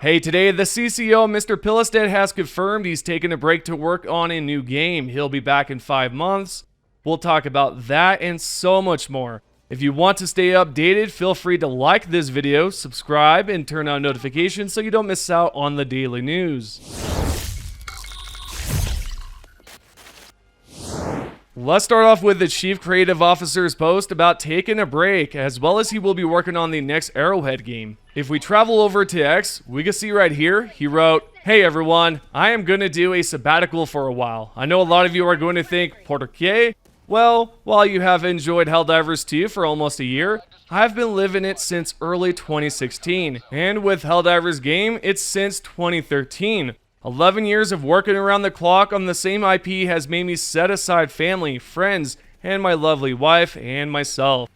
Hey, today the CCO, Mr. Pilestedt, has confirmed he's taking a break to work on a new game. He'll be back in 5 months. We'll talk about that and so much more. If you want to stay updated, feel free to like this video, subscribe, and turn on notifications so you don't miss out on the daily news. Let's start off with the Chief Creative Officer's post about taking a break, as well as he will be working on the next Arrowhead game. If we travel over to X, we can see right here, he wrote, "Hey everyone, I am going to do a sabbatical for a while. I know a lot of you are going to think, ¿por qué? Well, while you have enjoyed Helldivers 2 for almost a year, I've been living it since early 2016. And with Helldivers game, it's since 2013. 11 years of working around the clock on the same IP has made me set aside family, friends, and my lovely wife and myself.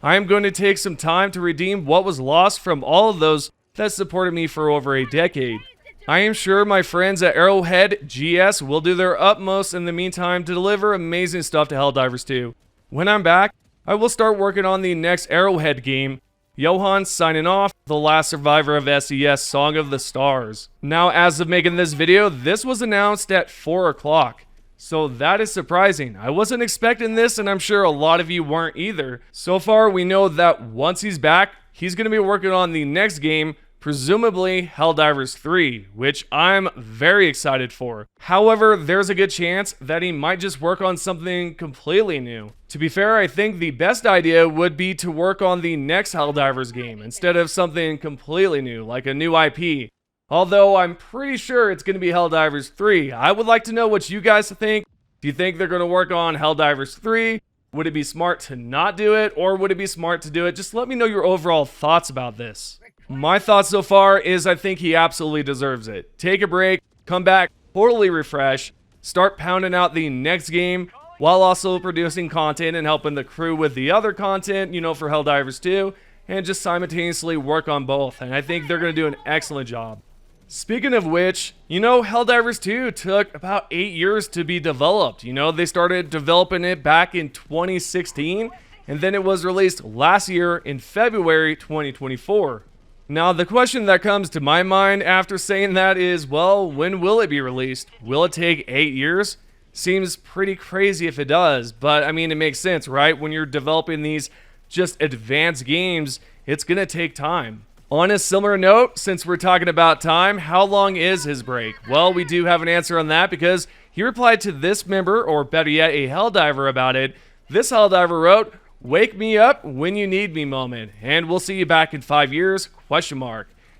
I am going to take some time to redeem what was lost from all of those that supported me for over a decade. I am sure my friends at Arrowhead GS will do their utmost in the meantime to deliver amazing stuff to Helldivers 2. When I'm back, I will start working on the next Arrowhead game. Johan signing off, the last survivor of SES Song of the Stars." Now, as of making this video, this was announced at 4 o'clock. So that is surprising. I wasn't expecting this, and I'm sure a lot of you weren't either. So far, we know that once he's back, he's going to be working on the next game, presumably Helldivers 3, which I'm very excited for. However, there's a good chance that he might just work on something completely new. To be fair, I think the best idea would be to work on the next Helldivers game instead of something completely new, like a new IP. Although I'm pretty sure it's going to be Helldivers 3. I would like to know what you guys think. Do you think they're going to work on Helldivers 3? Would it be smart to not do it, or would it be smart to do it? Just let me know your overall thoughts about this. My thoughts so far is I think he absolutely deserves it. Take a break, come back, totally refresh, start pounding out the next game while also producing content and helping the crew with the other content, for Helldivers 2, and just simultaneously work on both. And I think they're going to do an excellent job. Speaking of which, Helldivers 2 took about 8 years to be developed. They started developing it back in 2016, and then it was released last year in February 2024. Now, the question that comes to my mind after saying that is, well, when will it be released? Will it take 8 years? Seems pretty crazy if it does, but I mean, it makes sense, right? When you're developing these just advanced games, it's gonna take time. On a similar note, since we're talking about time, how long is his break? Well, we do have an answer on that because he replied to this member, or better yet, a Helldiver about it. This Helldiver wrote, "Wake me up when you need me moment, and we'll see you back in 5 years, ?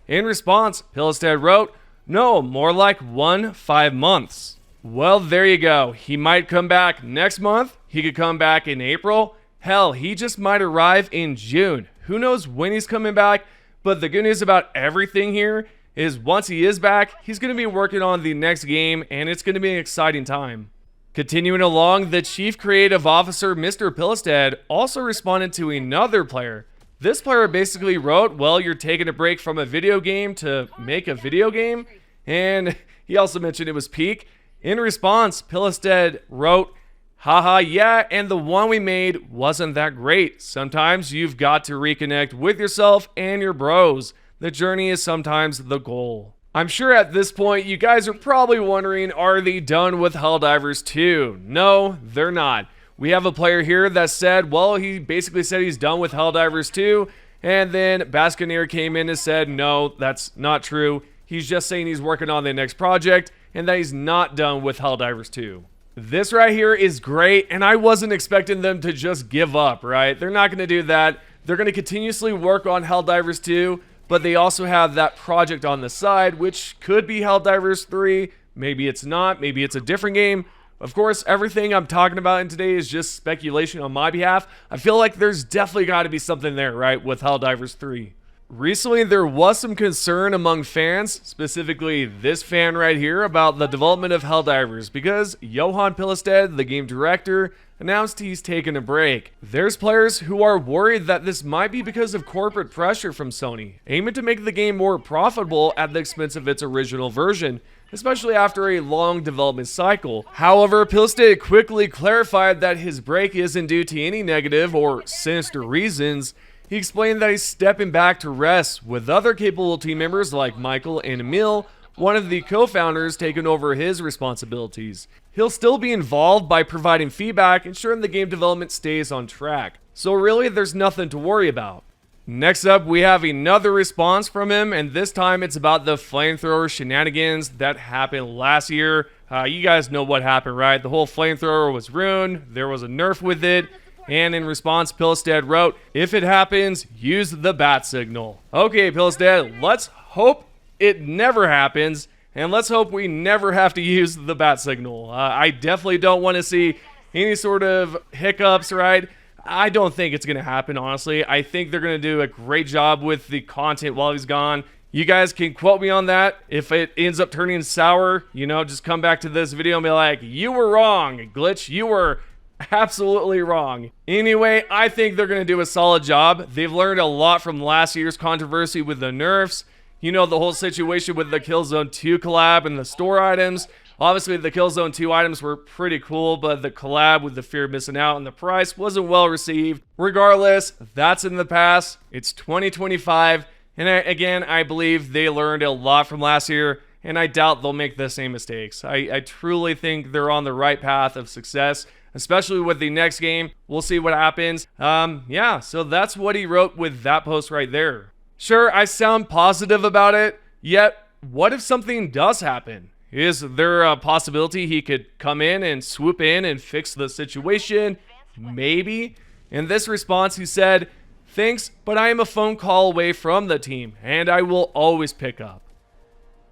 In response, Pilestedt wrote, "No, more like 5 months. Well, there you go. He might come back next month. He could come back in April. Hell, he just might arrive in June. Who knows when he's coming back? But the good news about everything here is once he is back, he's going to be working on the next game, and it's going to be an exciting time." Continuing along, the Chief Creative Officer, Mr. Pilestedt, also responded to another player. This player basically wrote, well, you're taking a break from a video game to make a video game, and he also mentioned it was peak. In response, Pilestedt wrote, "Haha, yeah, and the one we made wasn't that great. Sometimes you've got to reconnect with yourself and your bros. The journey is sometimes the goal." I'm sure at this point you guys are probably wondering, are they done with Helldivers 2? No, they're not. We have a player here that said, well, he basically said he's done with Helldivers 2, and then Basconeer came in and said, no, that's not true. He's just saying he's working on the next project, and that he's not done with Helldivers 2. This right here is great, and I wasn't expecting them to just give up, right? They're not going to do that. They're going to continuously work on Helldivers 2, but they also have that project on the side, which could be Helldivers 3. Maybe it's not. Maybe it's a different game. Of course, everything I'm talking about in today is just speculation on my behalf. I feel like there's definitely got to be something there, right, with Helldivers 3. Recently, there was some concern among fans, specifically this fan right here, about the development of Helldivers because Johan Pilestedt, the game director, announced he's taking a break. There's players who are worried that this might be because of corporate pressure from Sony, aiming to make the game more profitable at the expense of its original version, especially after a long development cycle. However, Pilestedt quickly clarified that his break isn't due to any negative or sinister reasons. He explained that he's stepping back to rest, with other capable team members like Michael and Emil, one of the co-founders, taking over his responsibilities. He'll still be involved by providing feedback, ensuring the game development stays on track. So really, there's nothing to worry about. Next up, we have another response from him, and this time it's about the flamethrower shenanigans that happened last year. You guys know what happened, right? The whole flamethrower was ruined, there was a nerf with it, and in response, Pilestedt wrote, "If it happens, use the bat signal." Okay, Pilestedt, let's hope it never happens, and let's hope we never have to use the bat signal. I definitely don't want to see any sort of hiccups, right? I don't think it's going to happen, honestly. I think they're going to do a great job with the content while he's gone. You guys can quote me on that. If it ends up turning sour, you know, just come back to this video and be like, "You were wrong, Glitch. You were absolutely wrong." Anyway, I think they're going to do a solid job. They've learned a lot from last year's controversy with the nerfs. You know, the whole situation with the Killzone 2 collab and the store items. Obviously, the Killzone 2 items were pretty cool, but the collab with the fear of missing out and the price wasn't well received. Regardless, that's in the past. It's 2025. And again, I believe they learned a lot from last year, and I doubt they'll make the same mistakes. I truly think they're on the right path of success, especially with the next game. We'll see what happens. Yeah, so that's what he wrote with that post right there. Sure, I sound positive about it, yet what if something does happen? Is there a possibility he could come in and swoop in and fix the situation? Maybe. In this response, he said, "Thanks, but I am a phone call away from the team, and I will always pick up."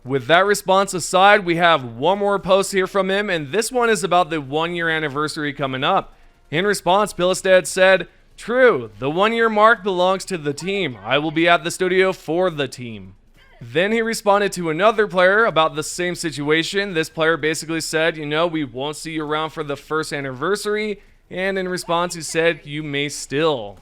With that response aside, we have one more post here from him, and this one is about the 1-year anniversary coming up. In response, Pilestedt said, "True, the 1-year mark belongs to the team. I will be at the studio for the team." Then he responded to another player about the same situation. This player basically said, "You know, we won't see you around for the first anniversary." And in response, he said, "You may still."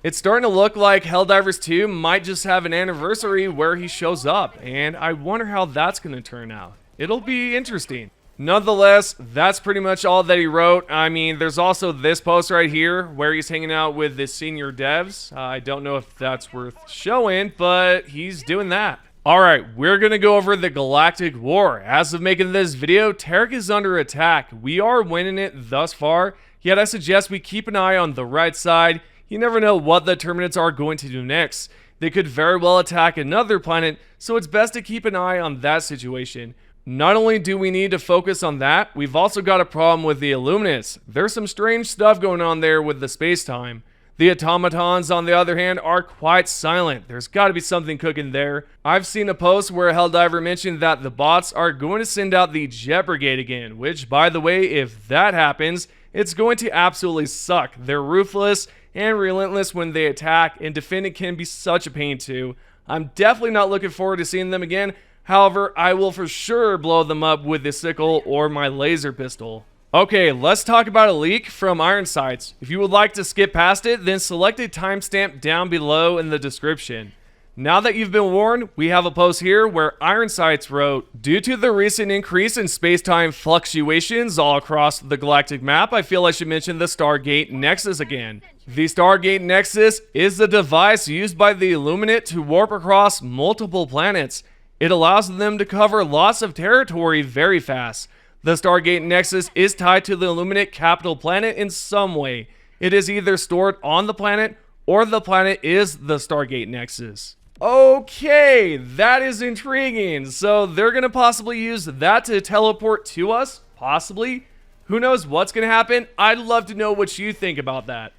It's starting to look like Helldivers 2 might just have an anniversary where he shows up, and I wonder how that's going to turn out. It'll be interesting. Nonetheless, that's pretty much all that he wrote. I mean, there's also this post right here where he's hanging out with the senior devs. I don't know if that's worth showing, but he's doing that. Alright, we're going to go over the Galactic War. As of making this video, Tarek is under attack. We are winning it thus far, yet I suggest we keep an eye on the right side. You never know what the Terminids are going to do next. They could very well attack another planet, so it's best to keep an eye on that situation. Not only do we need to focus on that, we've also got a problem with the Illuminates. There's some strange stuff going on there with the space-time. The automatons, on the other hand, are quite silent. There's got to be something cooking there. I've seen a post where a Helldiver mentioned that the bots are going to send out the Jet Brigade again, which, by the way, if that happens, it's going to absolutely suck. They're ruthless and relentless when they attack, and defending can be such a pain too. I'm definitely not looking forward to seeing them again. However, I will for sure blow them up with the sickle or my laser pistol. Okay, let's talk about a leak from Iron Sights. If you would like to skip past it, then select a timestamp down below in the description. Now that you've been warned, we have a post here where Iron Sights wrote, "Due to the recent increase in space-time fluctuations all across the galactic map, I feel I should mention the Stargate Nexus again. The Stargate Nexus is the device used by the Illuminate to warp across multiple planets. It allows them to cover lots of territory very fast. The Stargate Nexus is tied to the Illuminate capital planet in some way. It is either stored on the planet or the planet is the Stargate Nexus." Okay, that is intriguing. So they're going to possibly use that to teleport to us? Possibly? Who knows what's going to happen? I'd love to know what you think about that.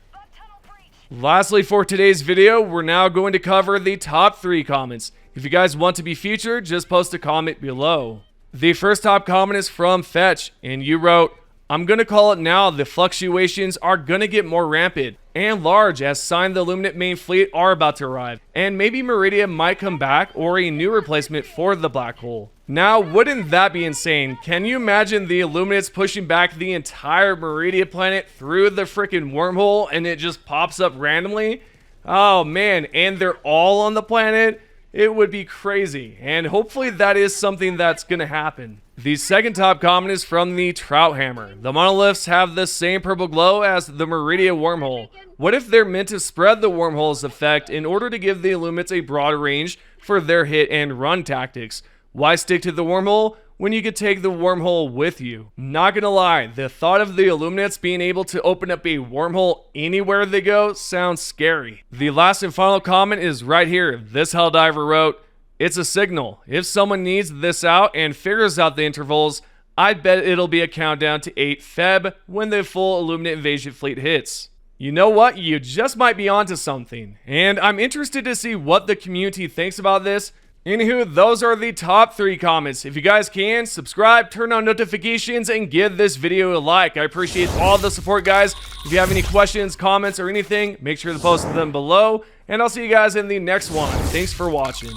Lastly, for today's video, we're now going to cover the top 3 comments. If you guys want to be featured, just post a comment below. The first top comment is from Fetch, and you wrote, "I'm going to call it now, the fluctuations are going to get more rampant and large as signs the Illuminate main fleet are about to arrive, and maybe Meridia might come back or a new replacement for the black hole." Now, wouldn't that be insane? Can you imagine the Illuminates pushing back the entire Meridia planet through the freaking wormhole and it just pops up randomly? Oh man, and they're all on the planet? It would be crazy, and hopefully that is something that's gonna happen. The second top comment is from the Trout Hammer. The monoliths have the same purple glow as the Meridia wormhole. What if they're meant to spread the wormhole's effect in order to give the Illuminates a broad range for their hit and run tactics? Why stick to the wormhole when you could take the wormhole with you? Not gonna lie, the thought of the Illuminates being able to open up a wormhole anywhere they go sounds scary. The last and final comment is right here. This Helldiver wrote, "It's a signal. If someone needs this out and figures out the intervals, I bet it'll be a countdown to 8 Feb when the full Illuminate invasion fleet hits." You know what? You just might be onto something. And I'm interested to see what the community thinks about this. Anywho, those are the top 3 comments. If you guys can, subscribe, turn on notifications, and give this video a like. I appreciate all the support, guys. If you have any questions, comments, or anything, make sure to post them below. And I'll see you guys in the next one. Thanks for watching.